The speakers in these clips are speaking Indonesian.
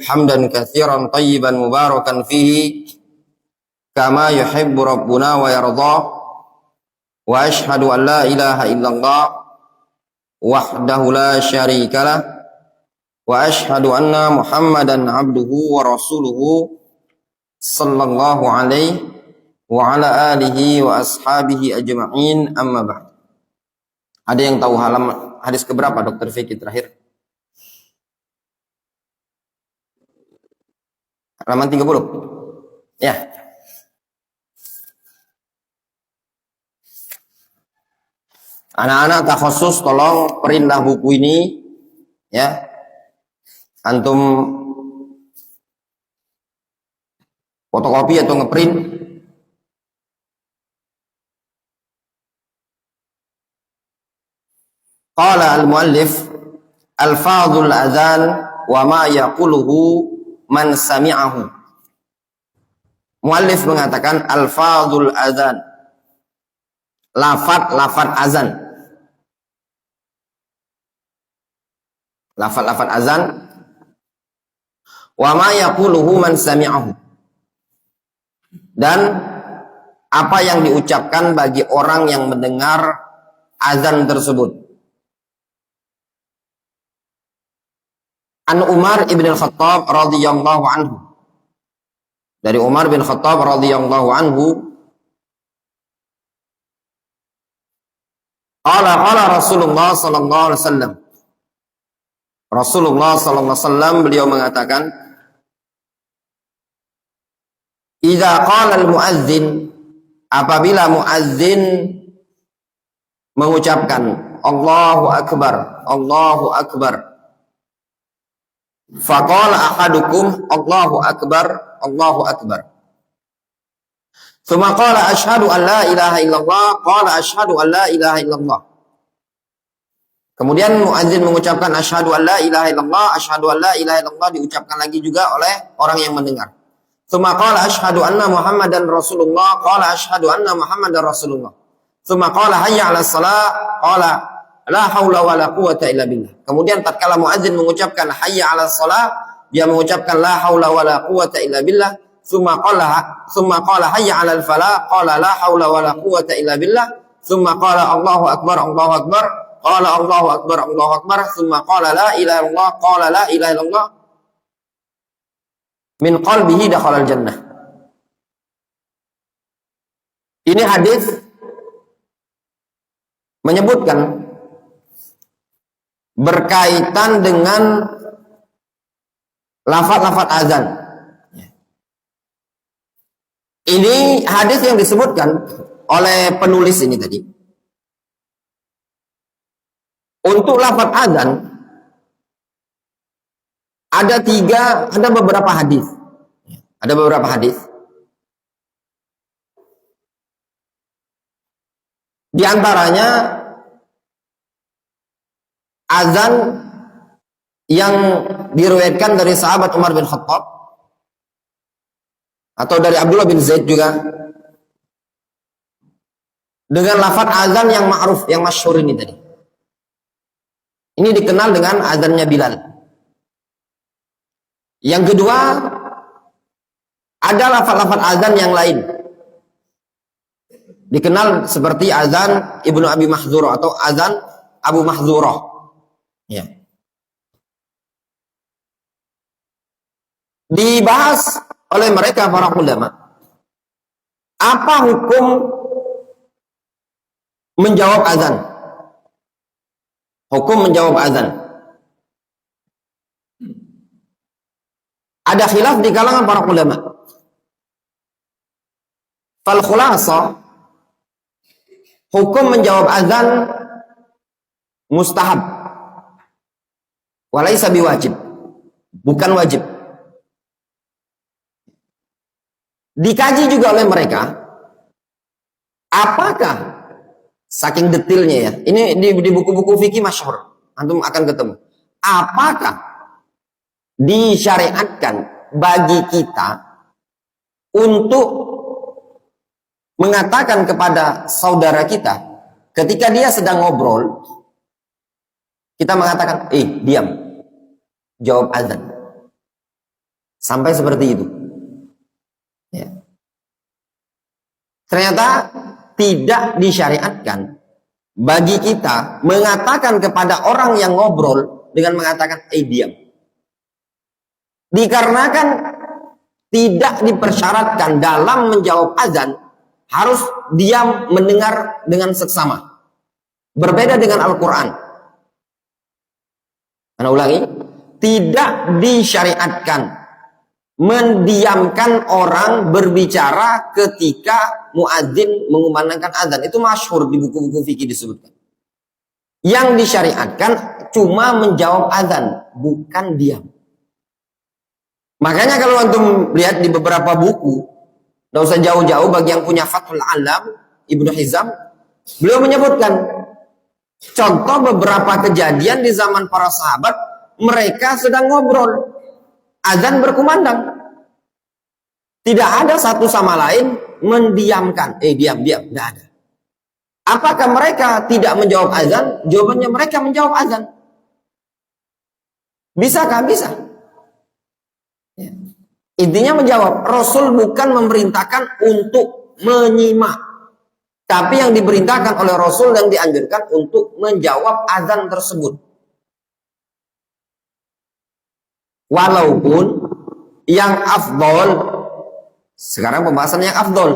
hamdan katsiran tayyiban mubarakan fihi kama yuhibbu rabbuna wa yarda wa ashhadu an la ilaha illallah wahdahu la syarikalah wa ashhadu anna muhammadan abduhu wa rasuluhu sallallahu alaihi wa ala alihi wa ashabihi ajma'in, amma ba'd. Ada yang tahu halaman hadis keberapa Dr. Fikri terakhir? Halaman 30. Ya. Anak-anak takhusus tolong printlah buku ini ya. Antum fotokopi atau ngeprint. Qala al-muallif alfadhul adzan wa ma yaquluhu man sami'ahu. Muallif mengatakan alfadhul adzan, lafaz azan. Lafaz azan wa ma yaquluhu man sami'ahu, dan apa yang diucapkan bagi orang yang mendengar azan tersebut. An Umar ibn al-Khattab radhiyallahu anhu, dari Umar bin Khattab radhiyallahu anhu, qala Rasulullah sallallahu alaihi wasallam, Rasulullah sallallahu alaihi wasallam beliau mengatakan, idza qala al-muadzin, apabila muadzin mengucapkan Allahu akbar, Allahu akbar, faqala ahadukum Allahu akbar, Allahu akbar, thumma qala asyhadu an la ilaha illallah, qala asyhadu an la ilaha illallah. Kemudian muadzin mengucapkan asyhadu an la ilaha illallah, asyhadu an la ilaha illallah diucapkan lagi juga oleh orang yang mendengar. Thumma qala asyhadu anna Muhammadan Rasulullah, qala asyhadu anna Muhammadan Rasulullah. Thumma qala hayya 'alas shalah, qala la haula wala quwata illa billah. Kemudian tatkala muadzin mengucapkan hayya 'alas shalah, dia mengucapkan la haula wala quwata illa billah. Tsumma qala hayya 'alal falah, qala la haula wala quwata illa billah. Tsumma qala Allahu akbar, Allahu akbar, qala Allahu akbar, Allahu akbar. Tsumma qala la ilaha illallah, qala la ilaha illallah. Min qalbihi dakhalal jannah. Ini hadis menyebutkan berkaitan dengan lafaz-lafaz azan. Ini hadis yang disebutkan oleh penulis ini tadi. Untuk lafaz azan ada beberapa hadis. Ada beberapa hadis. Di antaranya azan yang diriwayatkan dari sahabat Umar bin Khattab atau dari Abdullah bin Zaid juga, dengan lafaz azan yang ma'ruf, yang masyhur ini tadi. Ini dikenal dengan azannya Bilal. Yang kedua, ada lafaz-lafaz azan yang lain, dikenal seperti azan Ibnu Abi Mahdzurah atau azan Abu Mahdzurah. Ya. Dibahas oleh mereka para ulama, apa hukum menjawab azan? Hukum menjawab azan. Ada khilaf di kalangan para ulama. Fal khulasa, hukum menjawab azan mustahab, walaysa biwajib, bukan wajib. Dikaji juga oleh mereka, apakah, saking detailnya ya, ini di buku-buku fikih masyhur, antum akan ketemu, apakah disyariatkan bagi kita untuk mengatakan kepada saudara kita ketika dia sedang ngobrol, kita mengatakan, diam, jawab azan. Sampai seperti itu. Ya. Ternyata tidak disyariatkan bagi kita mengatakan kepada orang yang ngobrol dengan mengatakan, diam. Dikarenakan tidak dipersyaratkan dalam menjawab azan harus diam mendengar dengan seksama. Berbeda dengan Al-Quran. Saya ulangi, tidak disyariatkan mendiamkan orang berbicara ketika muadzin mengumandangkan azan. Itu masyhur di buku-buku fikih disebutkan. Yang disyariatkan cuma menjawab azan, bukan diam. Makanya kalau antum lihat di beberapa buku, tidak usah jauh-jauh, bagi yang punya Fathul Alam, Ibnu Hizam, beliau menyebutkan contoh beberapa kejadian di zaman para sahabat, mereka sedang ngobrol, azan berkumandang. Tidak ada satu sama lain mendiamkan. Diam, tidak ada. Apakah mereka tidak menjawab azan? Jawabannya mereka menjawab azan. Bisakah? Bisa. Ya. Intinya menjawab. Rasul bukan memerintahkan untuk menyimak. Tapi yang diperintahkan oleh Rasul dan dianjurkan untuk menjawab azan tersebut. Walaupun yang afdol, sekarang pembahasan yang afdol.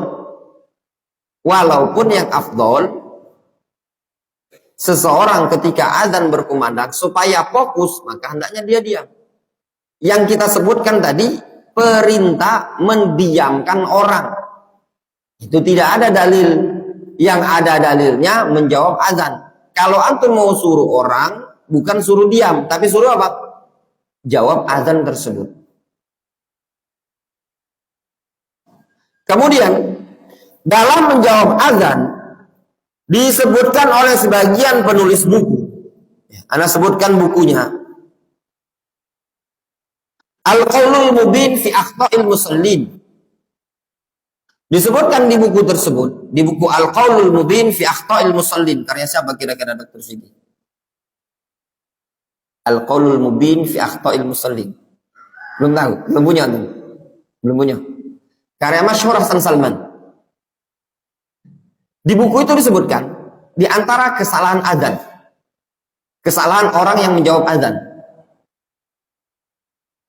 Walaupun yang afdol, seseorang ketika azan berkumandang supaya fokus, maka hendaknya dia diam. Yang kita sebutkan tadi, perintah mendiamkan orang. Itu tidak ada dalil. Yang ada dalilnya menjawab azan. Kalau antum mau suruh orang, bukan suruh diam, tapi suruh apa? Jawab azan tersebut. Kemudian dalam menjawab azan disebutkan oleh sebagian penulis buku. Ana sebutkan bukunya. Al-Qaulul Mubin fi Akhta'il Musallin. Disebutkan di buku tersebut, di buku Al-Qaulul Mubin fi Akhta'il Musallin. Karya siapa kira-kira Dr. Sidi? Al-Qaulul Mubin fi Akhta'il Musallin. Belum tahu, belum punya. Belum punya. Karya masyhur Hasan Salman. Di buku itu disebutkan di antara kesalahan azan. Kesalahan orang yang menjawab azan.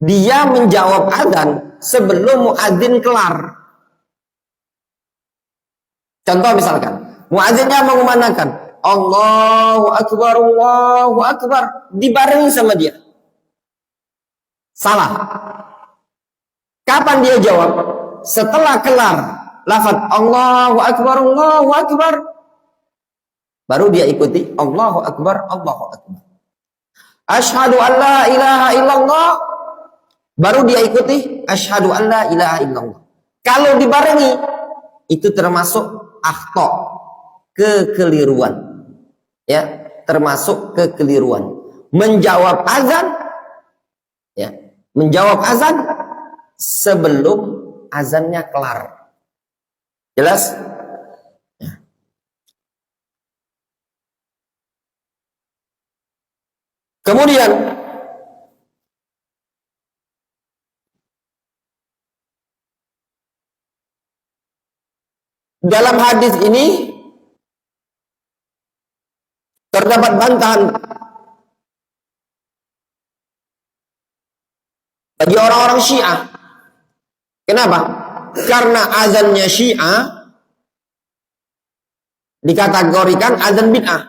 Dia menjawab azan sebelum muadzin kelar. Contoh misalkan, muadzinnya mengumandangkan Allahu Akbar, dibarengi sama dia. Salah. Kapan dia jawab? Setelah kelar lafaz Allahu Akbar, baru dia ikuti Allahu Akbar. Asyhadu an la ilaha illallah, baru dia ikuti asyhadu an la ilaha illallah. Kalau dibarengi, itu termasuk akhta, kekeliruan. Ya, termasuk kekeliruan. Menjawab azan, ya, menjawab azan sebelum azannya kelar. Jelas? Ya. Kemudian dalam hadis ini terdapat bantahan bagi orang-orang Syiah. Kenapa? Karena azannya Syiah dikategorikan azan bid'ah.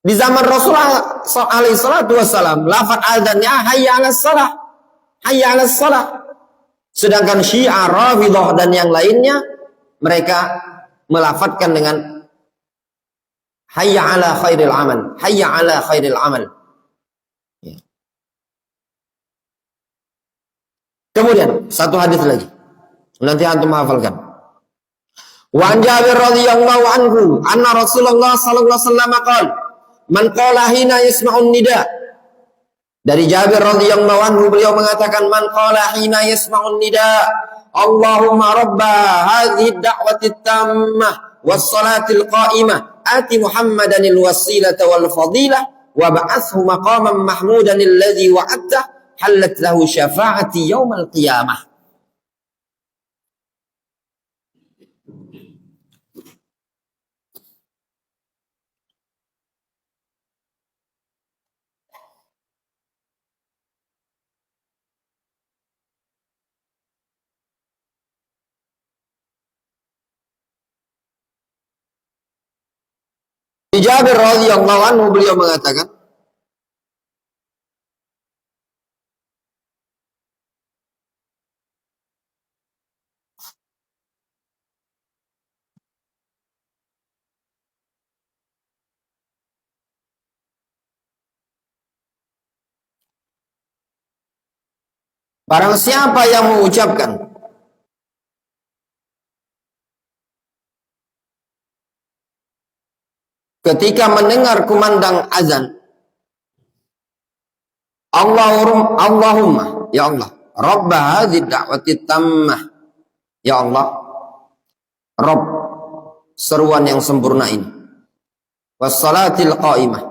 Di zaman Rasulullah SAW, lafaz azannya hayya 'alas shalah, hayya 'alas shalah. Sedangkan Syiah, Rafidhah dan yang lainnya, mereka melafadzkan dengan hayya 'ala khairil amal, hayya 'ala khairil amal. Ya. Kemudian satu hadis lagi. Nanti antum hafalkan. Wa an Jabir radhiyallahu anhu anna Rasulullah sallallahu alaihi wasallam qala man qala hina yasma'un nida. Dari Jabir radhiyallahu anhu beliau mengatakan man qala hina yasma'un nida Allahumma rabba hadhihi ad-da'wati at-tammah was-salatil qa'imah ati Muhammadanil wasilata wal fadilah wa ba'athhu maqaman mahmudan alladhi wa'adta halat lahu syafa'ati yaumal qiyamah. Di Jabir radhiyallahu anhu beliau mengatakan, barang siapa yang mengucapkan ketika mendengar kumandang azan, Allahumma, ya Allah, Rabb hadhihi da'wati tammah, ya Allah, Rabb seruan yang sempurna ini, wassalatil qa'imah,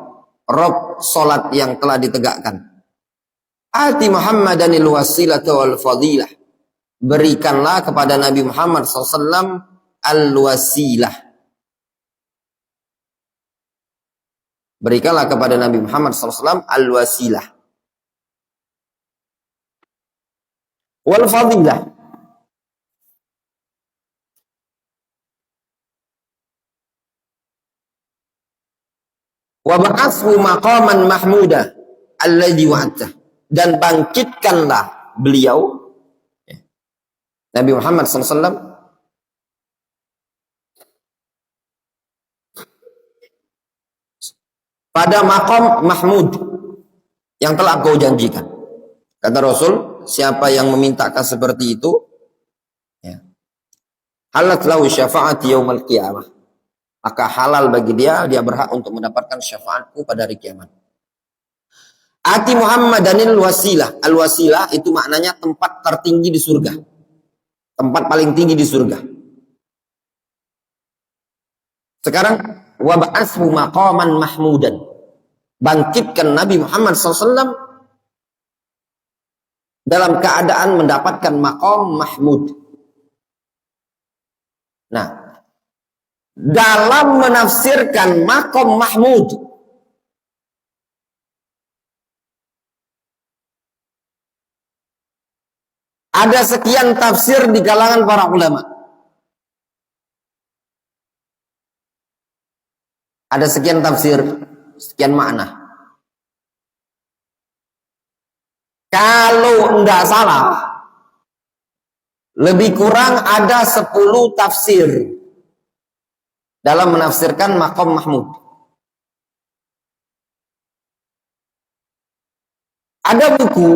Rabb salat yang telah ditegakkan, ati Muhammadanil wasilata wal fadilah, berikanlah kepada Nabi Muhammad SAW al-wasilah. Berikanlah kepada Nabi Muhammad SAW al-wasilah wal fadilah, wa ba'athu maqaman mahmuda alladhi wa'adtah, dan bangkitkanlah beliau Nabi Muhammad SAW pada maqam mahmud yang telah kau janjikan. Kata Rasul, siapa yang memintakan seperti itu, ya, halat lahu syafa'ati yaumal qiyamah, maka halal bagi dia berhak untuk mendapatkan syafaatku pada hari kiamat. Ati Muhammadanil wasilah, al-wasilah itu maknanya tempat tertinggi di surga, tempat paling tinggi di surga. Sekarang wa ba'athu maqaman mahmudan, bangkitkan Nabi Muhammad SAW dalam keadaan mendapatkan maqam mahmud. Nah, dalam menafsirkan maqam mahmud, ada sekian tafsir di kalangan para ulama. Ada sekian tafsir, sekian makna. Kalau tidak salah, lebih kurang ada 10 tafsir dalam menafsirkan maqam mahmud. Ada buku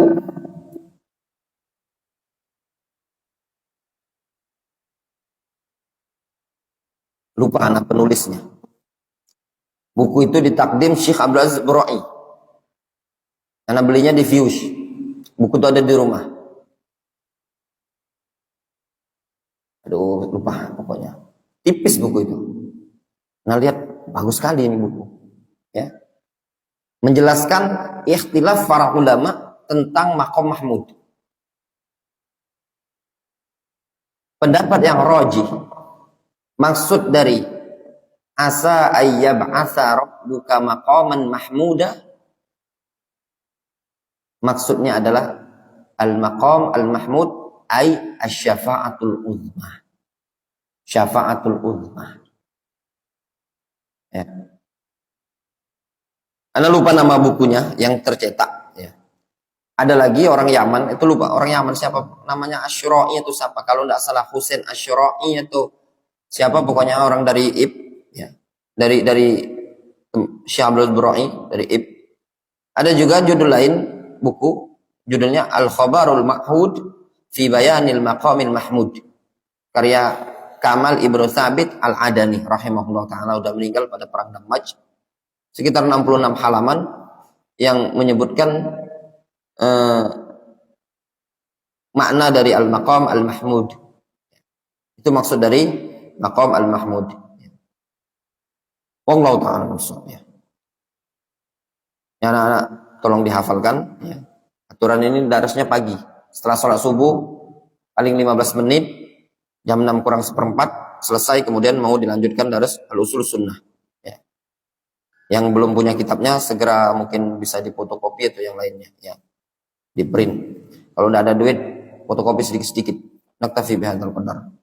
lupa anak penulisnya. Buku itu ditakdim Syekh Abdul Aziz Bura'i. Karena belinya di Fuse. Buku itu ada di rumah. Aduh, lupa pokoknya. Tipis buku itu. Nah, lihat, bagus sekali ini buku. Ya. Menjelaskan ikhtilaf para ulama tentang maqam mahmud. Pendapat yang rajih, maksud dari asa ayyab'atha rabbuka maqaman mahmuda, maksudnya adalah al-maqam al-mahmud ay asy-syafa'atul uzma. Syafa'atul uzma. Ya. Anda lupa nama bukunya yang tercetak, ya. Ada lagi orang Yaman, itu lupa orang Yaman siapa namanya, Asyura'i itu siapa? Kalau tidak salah Husain Asyura'i itu siapa, pokoknya orang dari ya, dari Syekh Abdul Bura'i, dari Ada juga judul lain buku, judulnya Al-Khabarul Ma'hud fi Bayanil Maqamil Mahmud, karya Kamal Ibnu Thabit Al-Adani rahimahullah ta'ala, udah meninggal pada perang Damaj, sekitar 66 halaman yang menyebutkan makna dari Al-Maqam Al-Mahmud. Itu maksud dari Maqam Al-Mahmud. Wallahu ta'ala ya. Ya, anak-anak tolong dihafalkan, ya. Aturan ini darasnya pagi. Setelah sholat subuh, paling 15 menit, jam 6 kurang seperempat, selesai, kemudian mau dilanjutkan daras al-usul sunnah. Ya. Yang belum punya kitabnya, segera mungkin bisa difotokopi atau yang lainnya. Ya. Di print. Kalau udah ada duit, fotokopi sedikit-sedikit. Naktafi bihadzal qadar.